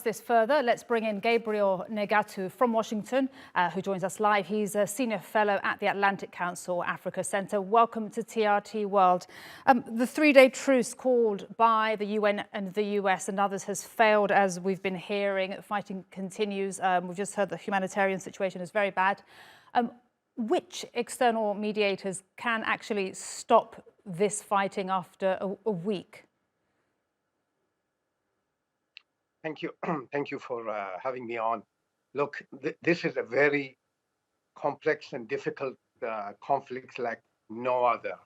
this further, let's bring in Gabriel Negatu from Washington, who joins us live. He's a senior fellow at the Atlantic Council Africa Center. Welcome to TRT World. The three-day truce called by the UN and the US and others has failed, as we've been hearing. Fighting continues. We've just heard the humanitarian situation is very bad. Which external mediators can actually stop this fighting after a week? Thank you. Thank you for having me on. Look, this is a very complex and difficult conflict like no other.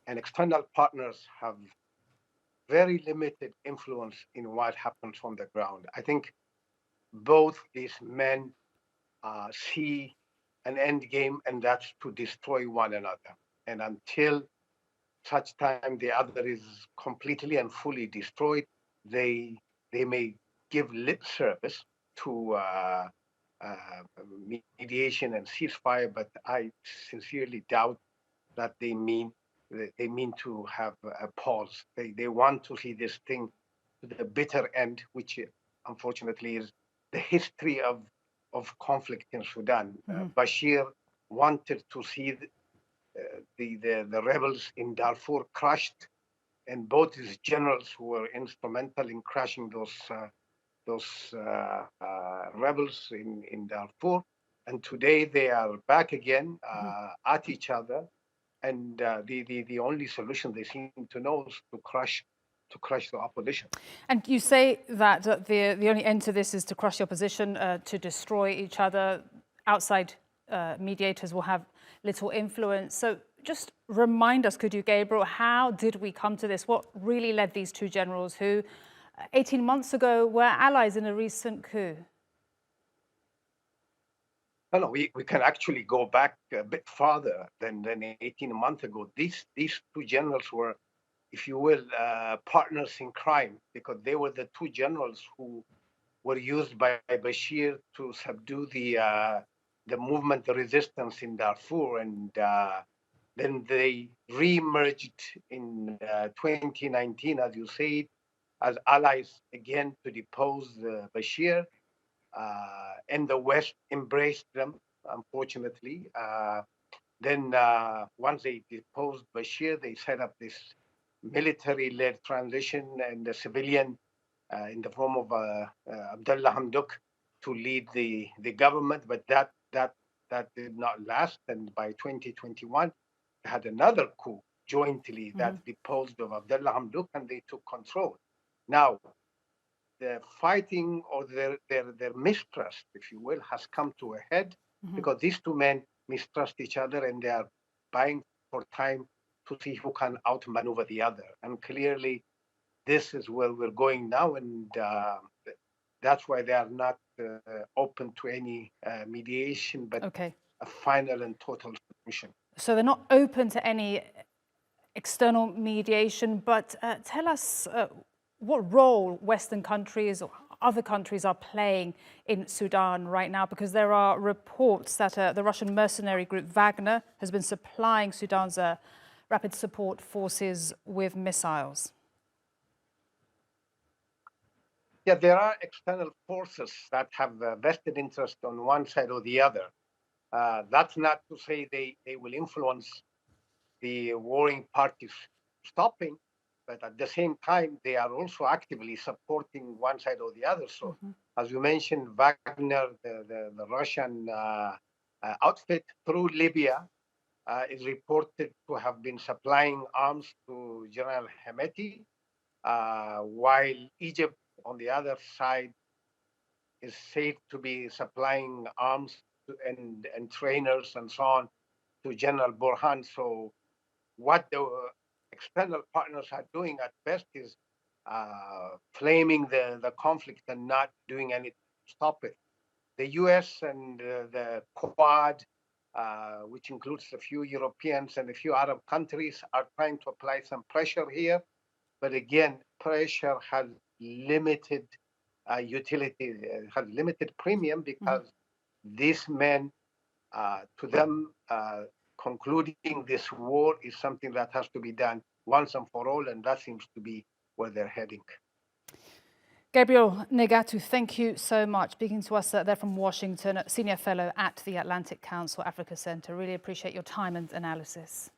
And external partners have very limited influence in what happens on the ground. I think both these men see an end game, and that's to destroy one another. And until such time the other is completely and fully destroyed, they may give lip service to mediation and ceasefire, but I sincerely doubt that they mean to have a pause. They want to see this thing to the bitter end, which unfortunately is the history of conflict in Sudan. Bashir wanted to see the rebels in Darfur crushed, and both his generals who were instrumental in crushing those rebels in Darfur. And today they are back again at each other, and the only solution they seem to know is to crush the opposition. And you say that the only end to this is to crush the opposition, to destroy each other. Outside mediators will have little influence. So just remind us, could you, Gabriel, how did we come to this? What really led these two generals who 18 months ago were allies in a recent coup? No, we can actually go back a bit farther than 18 months ago. These two generals were, if you will, partners in crime, because they were the two generals who were used by Bashir to subdue the movement, the resistance in Darfur, and then they re-emerged in 2019, as you said, as allies again to depose Bashir. And the West embraced them, unfortunately. Then once they deposed Bashir, they set up this military-led transition and the civilian in the form of Abdullah Hamdok to lead the government, but that did not last. And by 2021, they had another coup jointly that deposed of Abdullah Hamdok, and they took control. Now, the fighting or their mistrust, if you will, has come to a head because these two men mistrust each other, and they are buying for time to see who can outmaneuver the other. And clearly, this is where we're going now, and that's why they are not open to any mediation, but a final and total solution. So they're not open to any external mediation, but tell us what role Western countries or other countries are playing in Sudan right now, because there are reports that the Russian mercenary group Wagner has been supplying Sudan's rapid support forces with missiles. Yeah, there are external forces that have a vested interest on one side or the other. That's not to say they will influence the warring parties stopping, but at the same time, they are also actively supporting one side or the other. So, as you mentioned, Wagner, the Russian outfit through Libya, is reported to have been supplying arms to General Hemeti, while Egypt, on the other side, is said to be supplying arms and trainers and so on to General Burhan. So what the external partners are doing at best is flaming the conflict and not doing anything to stop it. The US and the Quad, which includes a few Europeans and a few Arab countries, are trying to apply some pressure here. But again, pressure has limited utility, has limited premium, because these men, to them, concluding this war is something that has to be done once and for all, and that seems to be where they're heading. Gabriel Negatu, thank you so much. Speaking to us there from Washington, Senior Fellow at the Atlantic Council Africa Center. Really appreciate your time and analysis.